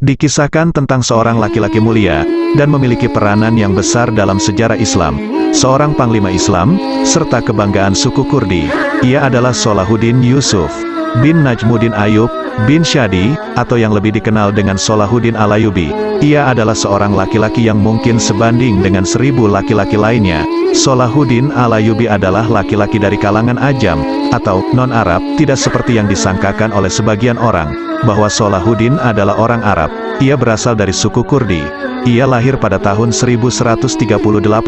Dikisahkan tentang seorang laki-laki mulia, dan memiliki peranan yang besar dalam sejarah Islam. Seorang panglima Islam, serta kebanggaan suku Kurdi. Ia adalah Salahuddin Yusuf bin Najmuddin Ayub bin Shadi, atau yang lebih dikenal dengan Salahuddin Al-Ayyubi. Ia adalah seorang laki-laki yang mungkin sebanding dengan 1000 laki-laki lainnya. Salahuddin Al-Ayyubi adalah laki-laki dari kalangan Ajam, atau non-Arab, tidak seperti yang disangkakan oleh sebagian orang, bahwa Salahuddin adalah orang Arab. Ia berasal dari suku Kurdi. Ia lahir pada tahun 1138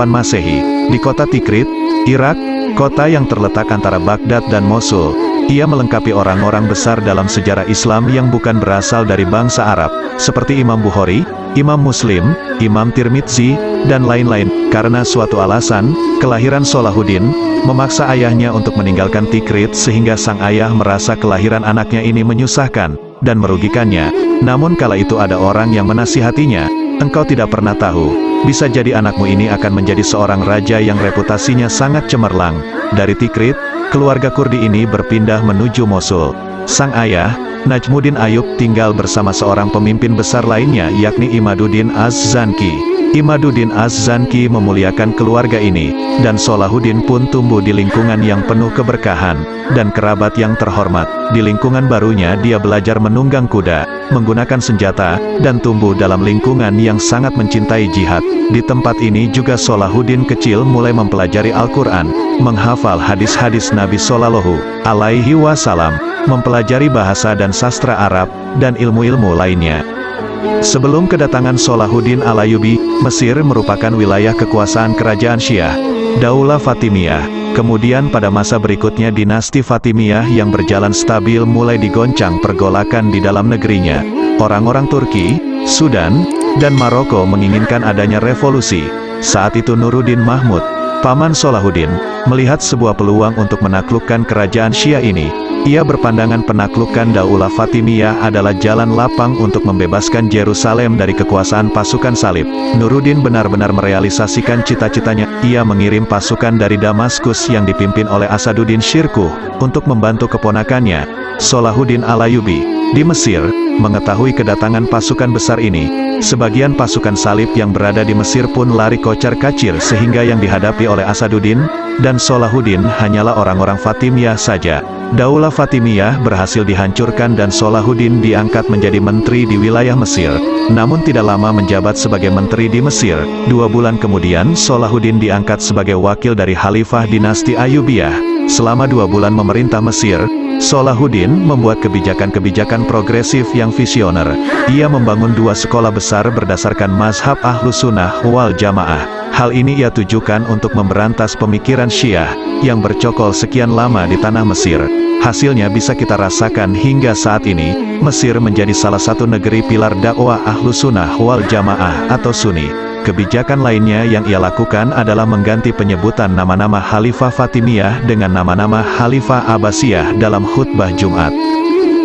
Masehi, di kota Tikrit, Irak, kota yang terletak antara Baghdad dan Mosul. Ia melengkapi orang-orang besar dalam sejarah Islam yang bukan berasal dari bangsa Arab, seperti Imam Bukhari, Imam Muslim, Imam Tirmidzi, dan lain-lain. Karena suatu alasan, kelahiran Salahuddin memaksa ayahnya untuk meninggalkan Tikrit sehingga sang ayah merasa kelahiran anaknya ini menyusahkan dan merugikannya. Namun kala itu ada orang yang menasihatinya, "Engkau tidak pernah tahu, bisa jadi anakmu ini akan menjadi seorang raja yang reputasinya sangat cemerlang." Dari Tikrit, keluarga Kurdi ini berpindah menuju Mosul. Sang ayah, Najmuddin Ayub, tinggal bersama seorang pemimpin besar lainnya, yakni Imaduddin Az-Zanki. Imaduddin Az-Zanki memuliakan keluarga ini, dan Salahuddin pun tumbuh di lingkungan yang penuh keberkahan dan kerabat yang terhormat. Di lingkungan barunya dia belajar menunggang kuda, menggunakan senjata, dan tumbuh dalam lingkungan yang sangat mencintai jihad. Di tempat ini juga Salahuddin kecil mulai mempelajari Al-Quran, menghafal hadis-hadis Nabi Shallallahu Alaihi Wasallam, mempelajari bahasa dan sastra Arab, dan ilmu-ilmu lainnya. Sebelum kedatangan Salahuddin Al-Ayyubi, Mesir merupakan wilayah kekuasaan kerajaan Syiah, Daulah Fatimiyah. Kemudian pada masa berikutnya dinasti Fatimiyah yang berjalan stabil mulai digoncang pergolakan di dalam negerinya. Orang-orang Turki, Sudan, dan Maroko menginginkan adanya revolusi. Saat itu Nuruddin Mahmud, paman Salahuddin, melihat sebuah peluang untuk menaklukkan kerajaan Syiah ini. Ia berpandangan penaklukan Daulah Fatimiyah adalah jalan lapang untuk membebaskan Yerusalem dari kekuasaan pasukan salib. Nuruddin benar-benar merealisasikan cita-citanya. Ia mengirim pasukan dari Damaskus yang dipimpin oleh Asaduddin Shirkuh untuk membantu keponakannya, Salahuddin Al-Ayyubi, di Mesir. Mengetahui kedatangan pasukan besar ini, sebagian pasukan salib yang berada di Mesir pun lari kocar-kacir sehingga yang dihadapi oleh Asaduddin dan Salahuddin hanyalah orang-orang Fatimiyah saja. Daulah Fatimiyah berhasil dihancurkan dan Salahuddin diangkat menjadi menteri di wilayah Mesir. Namun tidak lama menjabat sebagai menteri di Mesir. 2 bulan kemudian Salahuddin diangkat sebagai wakil dari Khalifah dinasti Ayyubiyah. Selama 2 bulan memerintah Mesir, Salahuddin membuat kebijakan-kebijakan progresif yang visioner. Ia membangun 2 sekolah besar berdasarkan mazhab Ahlus Sunnah wal Jamaah. Hal ini ia tujukan untuk memberantas pemikiran Syiah yang bercokol sekian lama di tanah Mesir. Hasilnya bisa kita rasakan hingga saat ini. Mesir menjadi salah satu negeri pilar dakwah Ahlus Sunnah wal Jamaah atau Sunni. Kebijakan lainnya yang ia lakukan adalah mengganti penyebutan nama-nama Khalifah Fatimiyah dengan nama-nama Khalifah Abbasiyah dalam khutbah Jumat.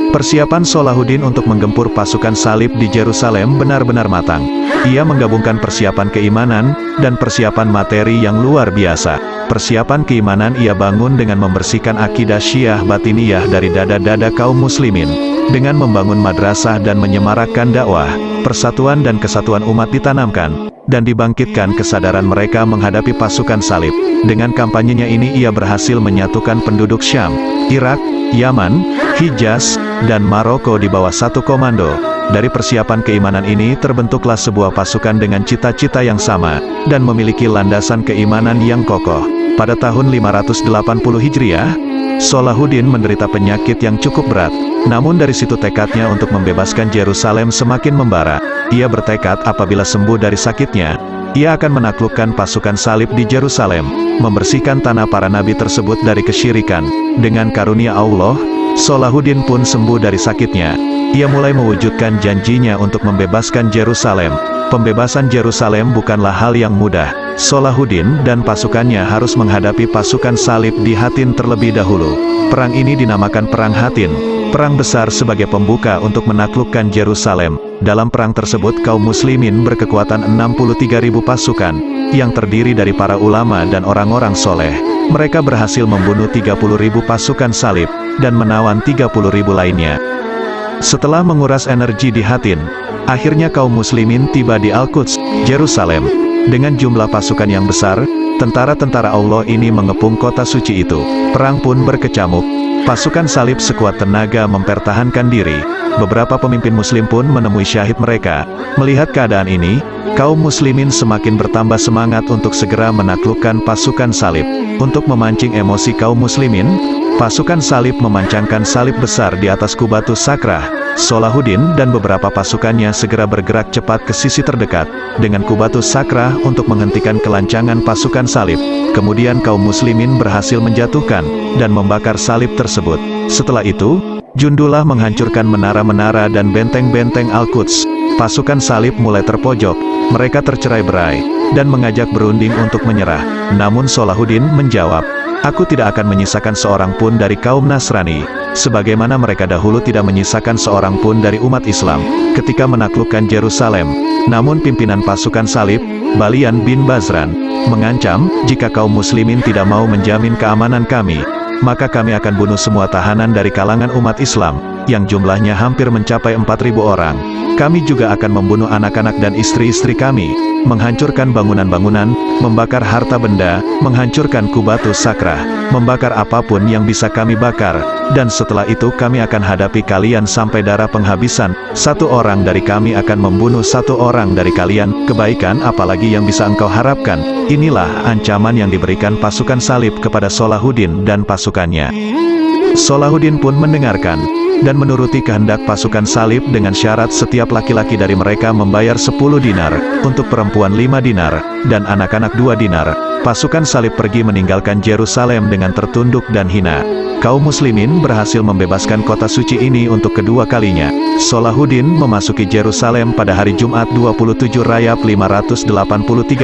Persiapan Salahuddin untuk menggempur pasukan salib di Yerusalem benar-benar matang. Ia menggabungkan persiapan keimanan dan persiapan materi yang luar biasa. Persiapan keimanan ia bangun dengan membersihkan akidah Syiah Batiniyah dari dada-dada kaum muslimin, dengan membangun madrasah dan menyemarakkan dakwah. Persatuan dan kesatuan umat ditanamkan, dan dibangkitkan kesadaran mereka menghadapi pasukan salib. Dengan kampanyenya ini ia berhasil menyatukan penduduk Syam, Irak, Yaman, Hijaz, dan Maroko di bawah satu komando. Dari persiapan keimanan ini terbentuklah sebuah pasukan dengan cita-cita yang sama, dan memiliki landasan keimanan yang kokoh. Pada tahun 580 Hijriah, Salahuddin menderita penyakit yang cukup berat. Namun dari situ tekadnya untuk membebaskan Yerusalem semakin membara. Ia bertekad apabila sembuh dari sakitnya, ia akan menaklukkan pasukan salib di Yerusalem, membersihkan tanah para nabi tersebut dari kesyirikan. Dengan karunia Allah, Salahuddin pun sembuh dari sakitnya. Ia mulai mewujudkan janjinya untuk membebaskan Yerusalem. Pembebasan Yerusalem bukanlah hal yang mudah. Salahuddin dan pasukannya harus menghadapi pasukan salib di Hattin terlebih dahulu. Perang ini dinamakan Perang Hattin. perang besar sebagai pembuka untuk menaklukkan Yerusalem. Dalam perang tersebut kaum muslimin berkekuatan 63.000 pasukan, yang terdiri dari para ulama dan orang-orang soleh. Mereka berhasil membunuh 30.000 pasukan salib, dan menawan 30.000 lainnya. Setelah menguras energi di Hattin, akhirnya kaum muslimin tiba di Al-Quds, Yerusalem. Dengan jumlah pasukan yang besar, tentara-tentara Allah ini mengepung kota suci itu. Perang pun berkecamuk. Pasukan salib sekuat tenaga mempertahankan diri. Beberapa pemimpin muslim pun menemui syahid mereka. Melihat keadaan ini, kaum muslimin semakin bertambah semangat untuk segera menaklukkan pasukan salib. Untuk memancing emosi kaum muslimin, pasukan salib memancangkan salib besar di atas Qubatus Sakrah. Salahuddin dan beberapa pasukannya segera bergerak cepat ke sisi terdekat dengan Qubatus Sakrah untuk menghentikan kelancangan pasukan salib. Kemudian kaum muslimin berhasil menjatuhkan dan membakar salib tersebut. Setelah itu, Jundullah menghancurkan menara-menara dan benteng-benteng Al-Quds. Pasukan salib mulai terpojok, mereka tercerai-berai, dan mengajak berunding untuk menyerah. Namun Salahuddin menjawab, "Aku tidak akan menyisakan seorang pun dari kaum Nasrani, sebagaimana mereka dahulu tidak menyisakan seorang pun dari umat Islam, ketika menaklukkan Yerusalem." Namun pimpinan pasukan salib, Balian bin Bazran, mengancam, "Jika kaum muslimin tidak mau menjamin keamanan kami, maka kami akan bunuh semua tahanan dari kalangan umat Islam, yang jumlahnya hampir mencapai 4.000 orang. Kami juga akan membunuh anak-anak dan istri-istri kami, menghancurkan bangunan-bangunan, membakar harta benda, menghancurkan Qubatus Sakrah, membakar apapun yang bisa kami bakar, dan setelah itu kami akan hadapi kalian sampai darah penghabisan. Satu orang dari kami akan membunuh satu orang dari kalian. Kebaikan apalagi yang bisa engkau harapkan?" Inilah ancaman yang diberikan pasukan salib kepada Salahuddin dan pasukannya. Salahuddin pun mendengarkan dan menuruti kehendak pasukan salib dengan syarat setiap laki-laki dari mereka membayar 10 dinar, untuk perempuan 5 dinar, dan anak-anak 2 dinar. Pasukan salib pergi meninggalkan Yerusalem dengan tertunduk dan hina. Kaum muslimin berhasil membebaskan kota suci ini untuk kedua kalinya. Salahuddin memasuki Yerusalem pada hari Jumat 27 Rajab 583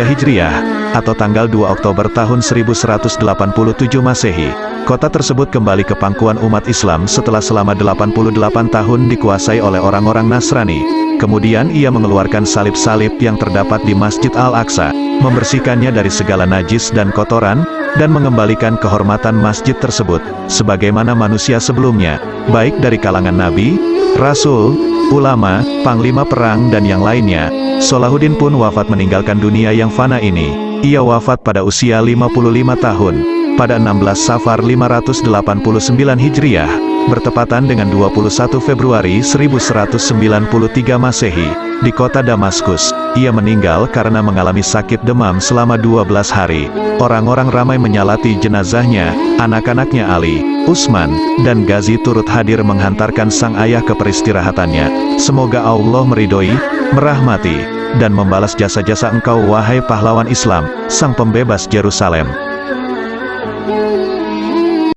Hijriah, atau tanggal 2 Oktober tahun 1187 Masehi. Kota tersebut kembali ke pangkuan umat Islam setelah selama 88 tahun dikuasai oleh orang-orang Nasrani. Kemudian ia mengeluarkan salib-salib yang terdapat di Masjid Al-Aqsa, membersihkannya dari segala najis dan kotoran, dan mengembalikan kehormatan masjid tersebut, sebagaimana manusia sebelumnya, baik dari kalangan nabi, rasul, ulama, panglima perang dan yang lainnya. Salahuddin pun wafat meninggalkan dunia yang fana ini. Ia wafat pada usia 55 tahun, pada 16 Safar 589 Hijriah, bertepatan dengan 21 Februari 1193 Masehi, di kota Damaskus. Ia meninggal karena mengalami sakit demam selama 12 hari. Orang-orang ramai menyalati jenazahnya, anak-anaknya Ali, Utsman, dan Ghazi turut hadir menghantarkan sang ayah ke peristirahatannya. Semoga Allah meridhoi, merahmati, dan membalas jasa-jasa engkau wahai pahlawan Islam, sang pembebas Yerusalem.